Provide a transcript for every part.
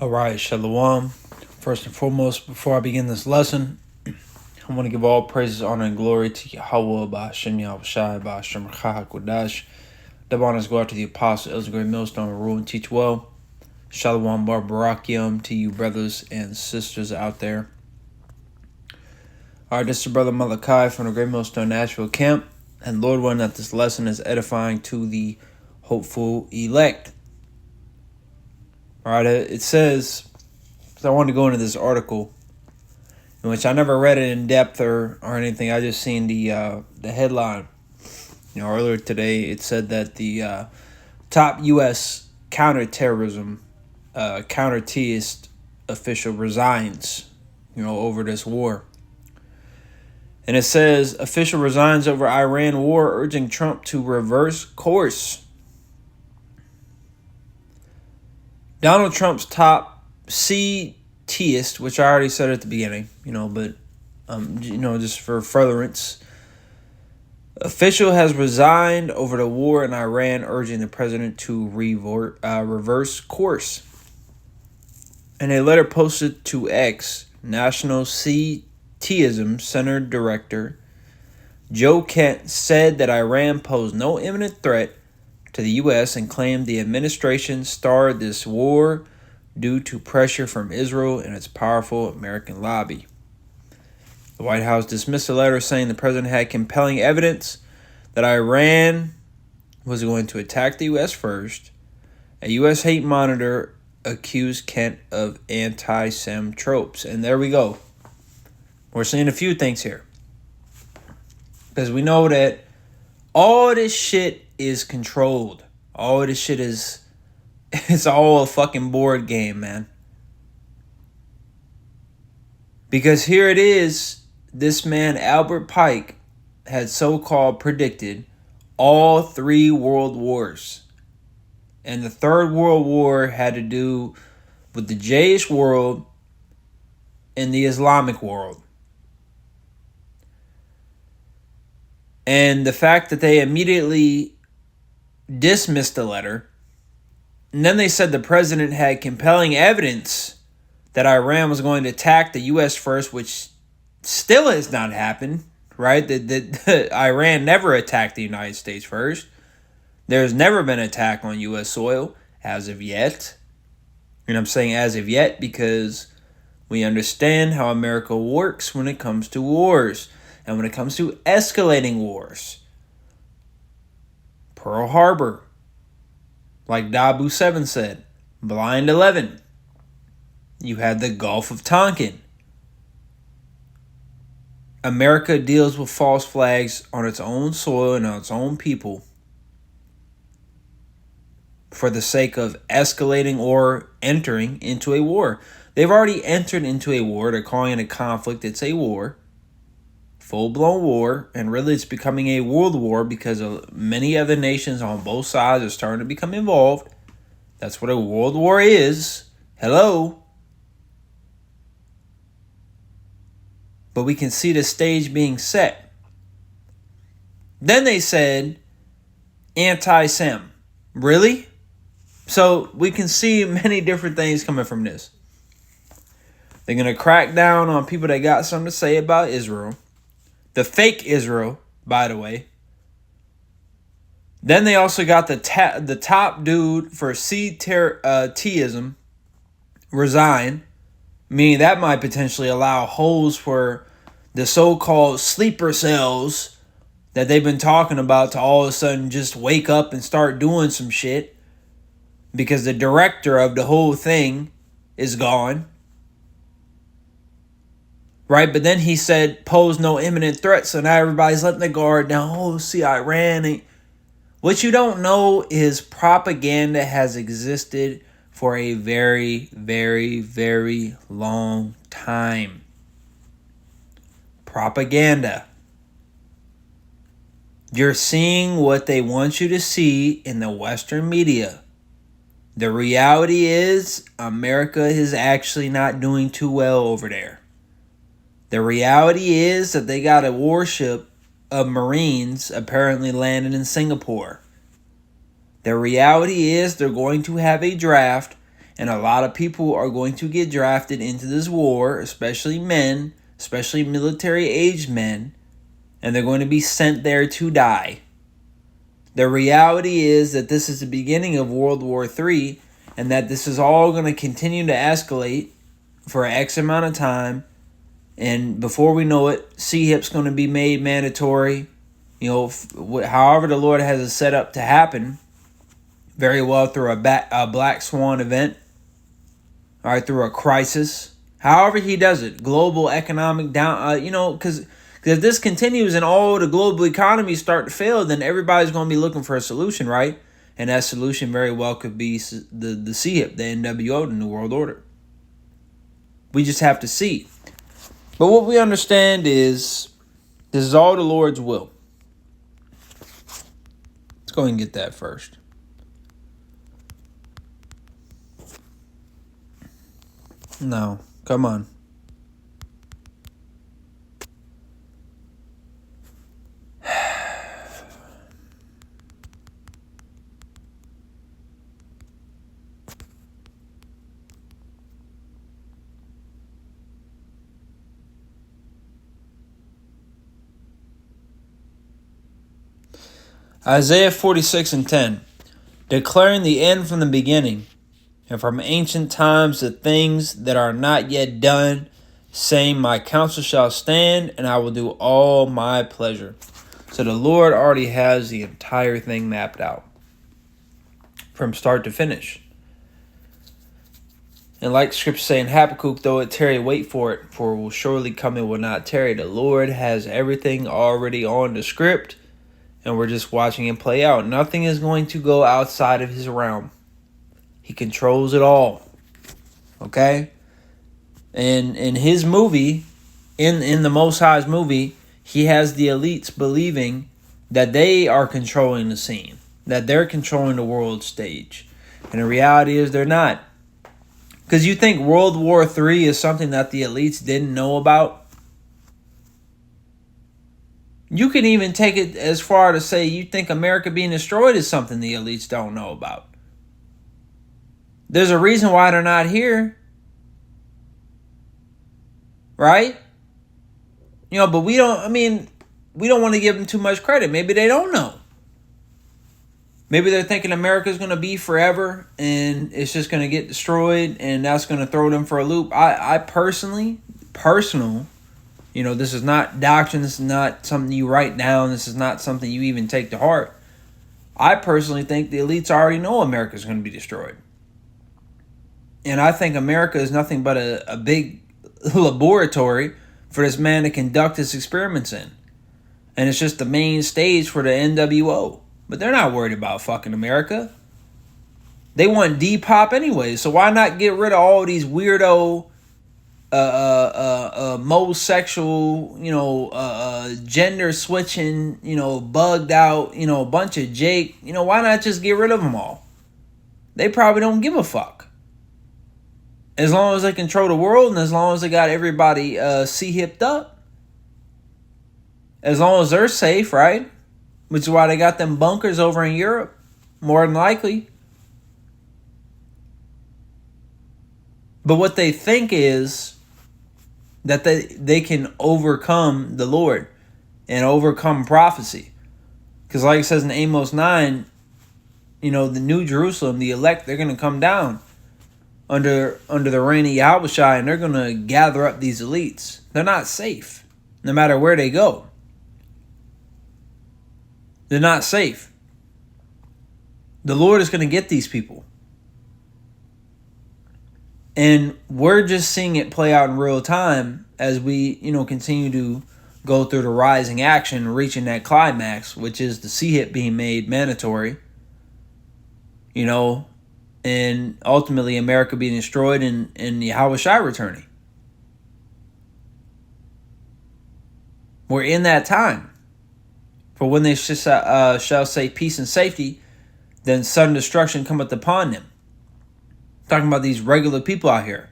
All right, Shalom. First and foremost, before I begin this lesson, I want to give all praises, honor, and glory to Yahweh, Ba'ashem Yahushai, Ba'ashem Rechah HaKodash. The honors go out to the Apostle, Elder Great Millstone, rule and teach well. Shalom Bar Barakium to you brothers and sisters out there. All right, this is your brother Malachi from the Great Millstone Nashville camp. And Lord willing that this lesson is edifying to the hopeful elect. All right, it says, because I wanted to go into this article, in which I never read it in depth or anything. I just seen the headline. Earlier today it said that the top U.S. counterterrorism, counter-terrorist official resigns, over this war. And it says, official resigns over Iran war, urging Trump to reverse course. Donald Trump's top CTist, which I already said at the beginning, but, just for furtherance, official has resigned over the war in Iran, urging the president to reverse course. In a letter posted to X, National CTism Center Director Joe Kent said that Iran posed no imminent threat to the U.S. and claimed the administration started this war due to pressure from Israel and its powerful American lobby. The White House dismissed the letter, saying the president had compelling evidence that Iran was going to attack the U.S. first. A U.S. hate monitor accused Kent of anti-Sem tropes. And there we go. We're seeing a few things here. Because we know that all this shit is controlled. All this shit it's all a fucking board game, man. Because here it is, this man, Albert Pike, had so-called predicted all three world wars. And the third world war had to do with the Jewish world and the Islamic world. And the fact that they immediately dismissed the letter, and then they said the president had compelling evidence that Iran was going to attack the U.S. first, which still has not happened, right? That Iran never attacked the United States first. There's never been an attack on U.S. soil as of yet. And I'm saying as of yet because we understand how America works when it comes to wars and when it comes to escalating wars. Pearl Harbor, like Dabu 7 said, Blind 11. You had the Gulf of Tonkin. America deals with false flags on its own soil and on its own people for the sake of escalating or entering into a war. They've already entered into a war. They're calling it a conflict. It's a war. Full-blown war. And really it's becoming a world war because many other nations on both sides are starting to become involved. That's what a world war is. Hello. But we can see the stage being set. Then they said anti-Sem. Really? So we can see many different things coming from this. They're going to crack down on people that got something to say about Israel. The fake Israel, by the way. Then they also got the top dude for CTism resign. Meaning that might potentially allow holes for the so-called sleeper cells that they've been talking about to all of a sudden just wake up and start doing some shit. Because the director of the whole thing is gone. Right? But then he said, pose no imminent threat. So now everybody's letting the guard down. Oh, see, Iran. What you don't know is propaganda has existed for a very, very, very long time. Propaganda. You're seeing what they want you to see in the Western media. The reality is America is actually not doing too well over there. The reality is that they got a warship of Marines apparently landing in Singapore. The reality is they're going to have a draft And a lot of people are going to get drafted into this war, especially men, especially military-aged men, and they're going to be sent there to die. The reality is that this is the beginning of World War III, and that this is all going to continue to escalate for X amount of time. And before we know it, CHIP's going to be made mandatory. However the Lord has it set up to happen, very well through a black swan event, all right, through a crisis. However he does it, global economic down, because if this continues and all the global economies start to fail, then everybody's going to be looking for a solution, right? And that solution very well could be the CHIP, the NWO, the New World Order. We just have to see. But what we understand is this is all the Lord's will. Let's go ahead and get that first. No, come on. Isaiah 46:10, declaring the end from the beginning, and from ancient times the things that are not yet done, saying, my counsel shall stand, and I will do all my pleasure. So the Lord already has the entire thing mapped out from start to finish. And like Scripture say in Habakkuk, though it tarry, wait for it, for it will surely come and will not tarry. The Lord has everything already on the script, and we're just watching it play out. Nothing is going to go outside of his realm. He controls it all. Okay? And in his movie, in the Most High's movie, he has the elites believing that they are controlling the scene, that they're controlling the world stage. And the reality is they're not. Because you think World War III is something that the elites didn't know about? You can even take it as far to say you think America being destroyed is something the elites don't know about. There's a reason why they're not here. Right? But we don't want to give them too much credit. Maybe they don't know. Maybe they're thinking America's going to be forever and it's just going to get destroyed and that's going to throw them for a loop. I personal, this is not doctrine. This is not something you write down. This is not something you even take to heart. I personally think the elites already know America's going to be destroyed. And I think America is nothing but a big laboratory for this man to conduct his experiments in. And it's just the main stage for the NWO. But they're not worried about fucking America. They want Depop anyway. So why not get rid of all these weirdo, homosexual, gender switching, bugged out, bunch of Jake. Why not just get rid of them all? They probably don't give a fuck. As long as they control the world and as long as they got everybody C-hipped up. As long as they're safe, right? Which is why they got them bunkers over in Europe, more than likely. But what they think is that they can overcome the Lord and overcome prophecy. Because like it says in Amos 9, the New Jerusalem, the elect, they're going to come down under the reign of Yahushua, and they're going to gather up these elites. They're not safe, no matter where they go. They're not safe. The Lord is going to get these people. And we're just seeing it play out in real time as we, continue to go through the rising action, reaching that climax, which is the CHIP being made mandatory. And ultimately America being destroyed and Yahushua returning. We're in that time. For when they shall say peace and safety, then sudden destruction cometh upon them. Talking about these regular people out here.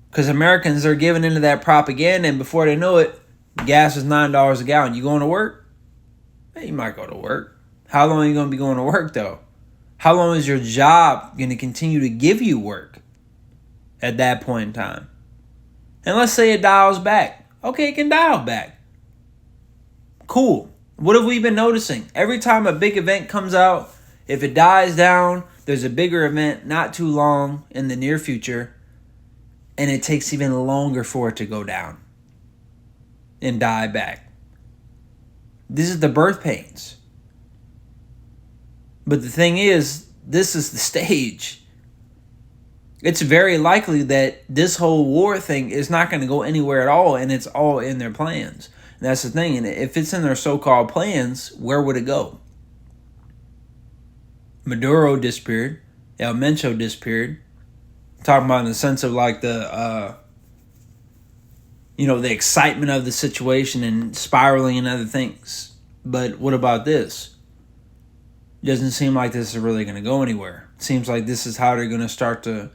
Because Americans are giving into that propaganda, and before they know it, gas is $9 a gallon. You going to work? You might go to work. How long are you going to be going to work, though? How long is your job going to continue to give you work at that point in time? And let's say it dials back. Okay, it can dial back. Cool. What have we been noticing? Every time a big event comes out, if it dies down, there's a bigger event not too long in the near future, and it takes even longer for it to go down and die back. This is the birth pains. But the thing is, this is the stage. It's very likely that this whole war thing is not going to go anywhere at all, and it's all in their plans. And that's the thing. And if it's in their so-called plans, where would it go? Maduro disappeared. El Mencho disappeared. I'm talking about in the sense of like the excitement of the situation and spiraling and other things. But what about this? It doesn't seem like this is really going to go anywhere. It seems like this is how they're going to start to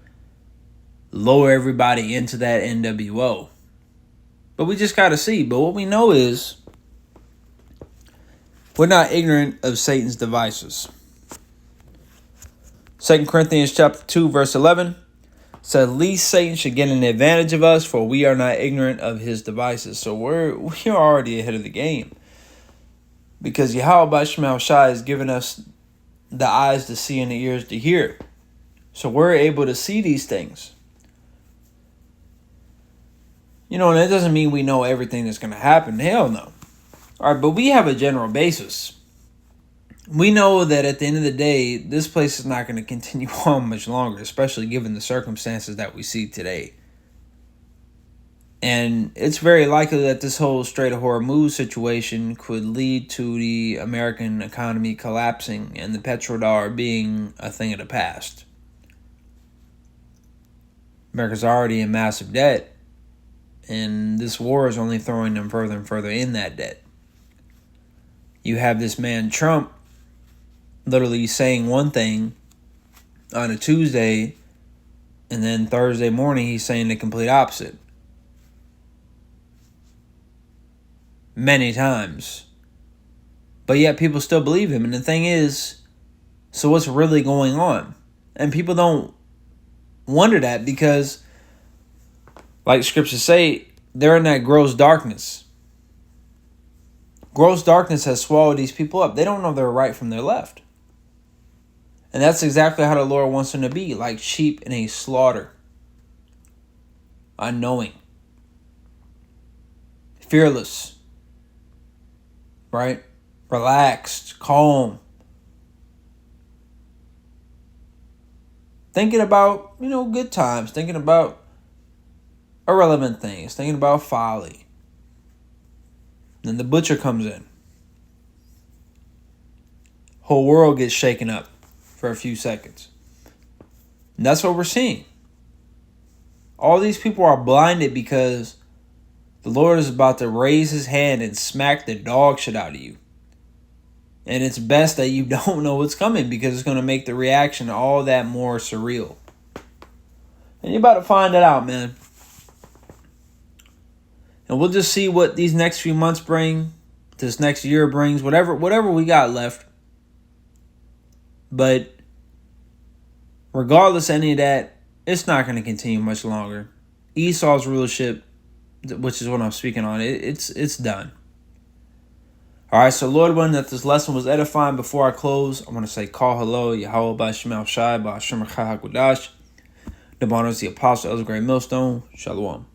lower everybody into that NWO. But we just got to see. But what we know is we're not ignorant of Satan's devices. 2 Corinthians chapter 2, verse 11 said, least Satan should get an advantage of us, for we are not ignorant of his devices. So we are already ahead of the game. Because Yahweh Shemel Shai has given us the eyes to see and the ears to hear. So we're able to see these things. And that doesn't mean we know everything that's going to happen. Hell no. All right, but we have a general basis. We know that at the end of the day, this place is not going to continue on much longer, especially given the circumstances that we see today. And it's very likely that this whole Strait of Hormuz situation could lead to the American economy collapsing and the petrodollar being a thing of the past. America's already in massive debt, and this war is only throwing them further and further in that debt. You have this man Trump literally saying one thing on a Tuesday, and then Thursday morning he's saying the complete opposite. Many times. But yet people still believe him. And the thing is, so what's really going on? And people don't wonder that because, like scriptures say, they're in that gross darkness. Gross darkness has swallowed these people up. They don't know their right from their left. And that's exactly how the Lord wants them to be, like sheep in a slaughter. Unknowing. Fearless. Right? Relaxed, calm. Thinking about, good times. Thinking about irrelevant things. Thinking about folly. Then the butcher comes in. Whole world gets shaken up for a few seconds. And that's what we're seeing. All these people are blinded because the Lord is about to raise his hand and smack the dog shit out of you. And it's best that you don't know what's coming because it's going to make the reaction all that more surreal. And you're about to find it out, man. And we'll just see what these next few months bring, this next year brings, whatever we got left. But regardless of any of that, it's not going to continue much longer. Esau's rulership, which is what I'm speaking on, it's done. All right, so Lord willing that this lesson was edifying. Before I close, I want to say, call hello, Yahweh B'Shemel Shai, B'Shem Chai HaKodash. The honors the Apostle Elder Grey Millstone. Shalom.